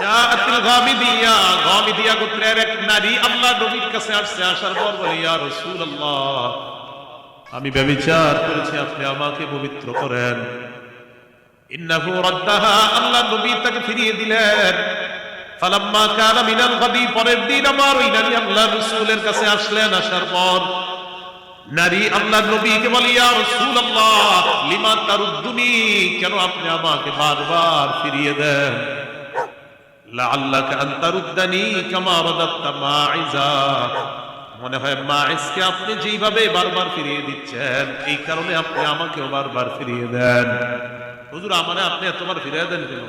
জাআতিল গামিদিয়া, গামিদিয়া গোত্রের এক নারী আল্লাহ নবীর কাছে আসছে। আসার পর বলে, ইয়া রাসূলুল্লাহ, আমি ব্যভিচার করেছি, আপনি আমাকে পবিত্র করেন। ইন্নাহু রাদ্দাহা, আল্লাহ নবী তাকে ফিরিয়ে দিলেন। ফালাম্মা কানা মিনাল গাদি, পরের দিন আমার ওই নারী আল্লাহ রাসূলের কাছে আসলেন। আসার পর নারী আল্লাহ নবীকে বলে, ইয়া রাসূলুল্লাহ, লিমা তারুদ্দুনি, কেন আপনি আমাকে বারবার ফিরিয়ে দেন? লাআল্লাকা আন তারুদ্দানি কামা রাদাত্তা মাইজা, মনে হয় মাইজকে আপনি যেভাবে বারবার ফিরিয়ে দিচ্ছেন, এই কারণে আপনি আমাকেও বারবার ফিরিয়ে দেন। হুজুর, আমারে আপনি এতবার ফিরিয়ে দেন কেন?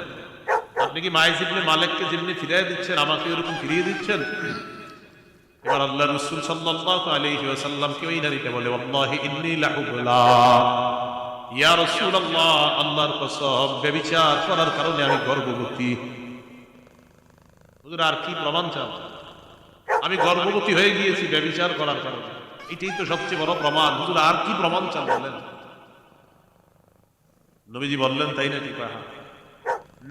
আপনি কি মাইজ ইবনে মালিককে যেমনি ফিরিয়ে দিচ্ছেন, আমাকে এরকম ফিরিয়ে দিচ্ছেন? এবার আল্লাহ রাসূল সাল্লাল্লাহু আলাইহি ওয়াসাল্লামকে ওই নারীটা বলে, ওয়াল্লাহি ইন্নী লাহুবলা, ইয়া রাসূলুল্লাহ, আল্লাহর কসম, ব্যভিচার করার কারণে আমি গর্ভবতী। হুজুর, আর কি প্রমাণ চান? আমি গর্ভবতী হয়ে গিয়েছি ব্যভিচার করার কারণে, এটাই তো সবচেয়ে বড় প্রমাণ। হুজুর, আর কি প্রমাণ চান বলেন? নবীজি বললেন, তাই নাকি?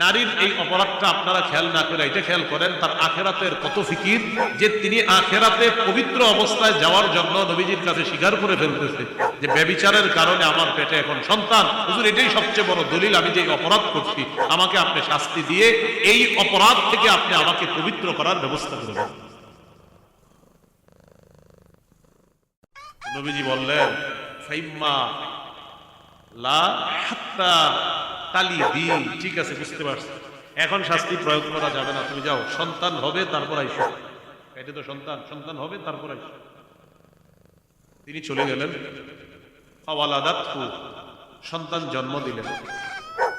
নারীর এই অপরাধটা আপনারা খেয়াল না করে এটা খেয়াল করেন, তার আখেরাতের কত ফিকির, যে তিনি আখেরাতে পবিত্র অবস্থায় যাওয়ার জন্য নবীজির কাছে স্বীকার করে ফেলতেছে যে ব্যভিচারের কারণে আমার পেটে এখন সন্তান। হুজুর, এটাই সবচেয়ে বড় দলিল, আমি যে অপরাধ করছি, আমাকে আপনি শাস্তি দিয়ে এই অপরাধ থেকে আপনি আমাকে পবিত্র করার ব্যবস্থা করবেন। নবীজি বললেন, ফাইম্মা লা হাত্তা তালি দি, ঠিক আছে, বুঝতে পারছি, এখন শাস্তি প্রয়োগ করা যাবে না, তুমি যাও, সন্তান হবে তারপর আইসো, এটা তো সন্তান হবে তারপর আইসো। তিনি চলে গেলেন। ফাওয়ালাদাতহু, সন্তান জন্ম দিলেন।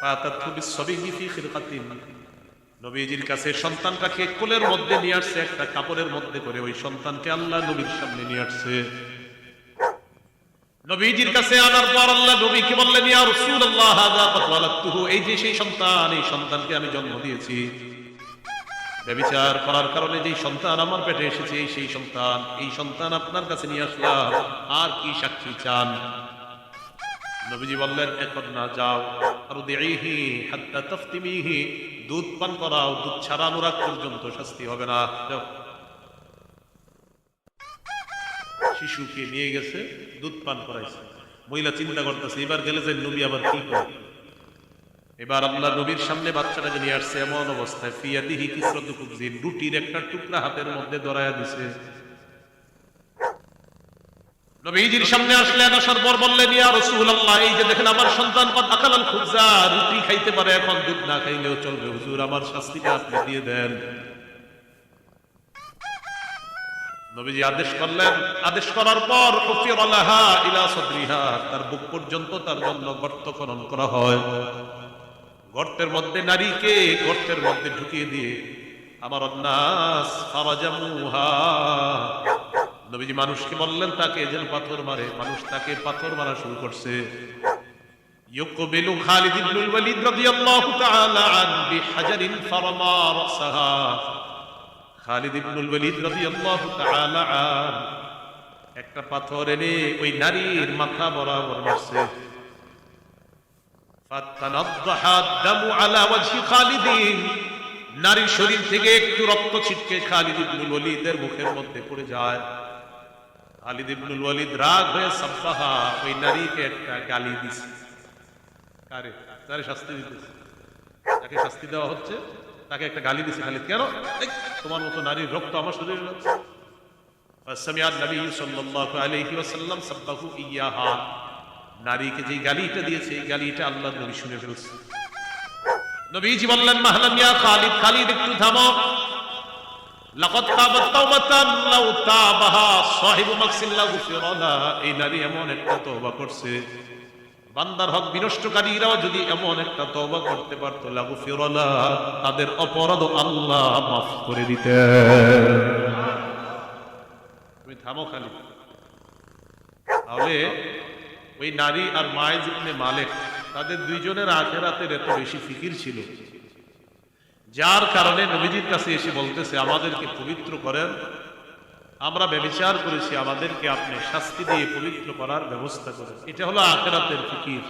ফাতাতহু বিসসাবিহি ফি খিরকাতিন, নবীজির কাছে সন্তানটাকে কোলের মধ্যে নিয়ে আসছে, একটা কাপড়ের মধ্যে করে ওই সন্তানকে আল্লাহ নবীর সামনে নিয়ে আসছে। নবীজির কাছে আনার পর আল্লাহ নবীকে বললেন, ইয়া রাসূলুল্লাহ, হাযা কাদ ওয়ালাদতুহু, এই যে সেই সন্তান, এই সন্তানকে আমি জন্ম দিয়েছি। ব্যভিচার করার কারণে যে সন্তান আমার পেটে এসেছে, এই সেই সন্তান, এই সন্তান আপনার কাছে নিয়ে আসলাম, আর কি সাক্ষী চান? নবীজি বললেন, এখন না, যাও, আরদিহি হাত্তা তাফতিমিহি, দুধ পান করাও, দুধ ছাড়ানোর আগ পর্যন্ত শাস্তি হবে না, যাও। শিশুকে নিয়ে গেছে, দুধ পান করাইছে। মহিলা চিন্তা করতেছে, এবার গেলে যে নবী আবার কি করে। এবার আল্লাহ নবীর সামনে বাচ্চাটাকে নিয়ে আসছে, এমন অবস্থায় ফিয়াদিহি কিসরাতু খুবজিন, রুটির একটা টুকরা হাতের মধ্যে ধরায়া দিছে। নবীজির সামনে আসলেন, আসার পর বললেন, ইয়া রাসূলুল্লাহ, এই যে দেখেন আমার সন্তান কদ আকালাল খুবজা, রুটি খাইতে পারে, এখন দুধ না খাইলেও চলবে, হুজুর আমার শাস্তিটা আপনি দিয়ে দেন। নবীজি আদেশ করলেন। আদেশ করার পর হুফিরা লাহা ইলা সাদরিহা, তার বুক পর্যন্ত তার জন্য গর্ত খনন করা হয়। গর্তের মধ্যে নারীকে গর্তের মধ্যে ঢুকিয়ে দিয়ে আমার নাস ফারাজামুহা, নবীজি মানুষকে বললেন তাকে যেন পাথর মারে। মানুষ তাকে পাথর মারা শুরু করছে। ইউকবিলু খালিদ ইবনুল ওয়ালিদ রাদিয়াল্লাহু তাআলা আন বিহাজারিন ফারামা রাসাহা, খালিদ ইবনুল ওয়ালিদ রাদিয়াল্লাহু তাআলা আন একটা পাথর এনে ওই নারীর মাথা বরাবর মারছে। ফাতানাদ্দাহা দামু আলা ওয়াজহি খালিদিন, নারীর শরীর থেকে একটু রক্ত ছিটকে খালিদ ইবনুল ওয়ালিদের মুখের মধ্যে পড়ে যায়। খালিদ ইবনুল ওয়ালিদ রাগ হয়ে সাব্বাহা, ওই নারীকে একটা গালি দিছে। কারে? তারে শাস্তি দিতেছে, তাকে শাস্তি দেওয়া হচ্ছে, তাকে একটা গালি দিছে। খালিদ, কেন? তোমার মতো নারীর রক্ত আমার শরীরে লাগছে। ফাসামিআ নবী সাল্লাল্লাহু আলাইহি ওয়াসাল্লাম সাব্বাহু ইয়াহা, নারীকে যে গালিটা দিয়েছে এই গালিটা আল্লাহর নবী শুনে ফেলছে। নবীজি বললেন, মাহলাম ইয়া খালিদ, খালিদ একটু থামো। লাকাদ তাবাত তাওবাতান লাউ তাবাহা সাহিবু মাকসিন লা গুফিরা লাহা, এই নারী এমন একটা তওবা করছে, বান্দার হক বিনষ্টকারীরাও যদি এমন একটা তওবা করতে পারত, লা গুফিরা লাহা, তাদের অপরাধ আল্লাহ মাফ করে দিতেন। তুমি থামো খালিদ। তাহলে ওই নারী আর মাইজ ইবনে মালিক, তাদের দুইজনের আখিরাতের এত বেশি ফিকির ছিল, যার কারণে নবীজির কাছে এসে বলতেছে, আমাদেরকে পবিত্র করেন, আমরা ব্যভিচার করেছি, আমাদেরকে আপনি শাস্তি দিয়ে পবিত্র করার ব্যবস্থা করেন। এটা হলো আখিরাতের ফিকির।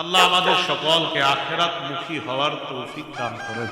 আল্লাহ আমাদের সকলকে আখিরাত মুখী হওয়ার তৌফিক দান করেন।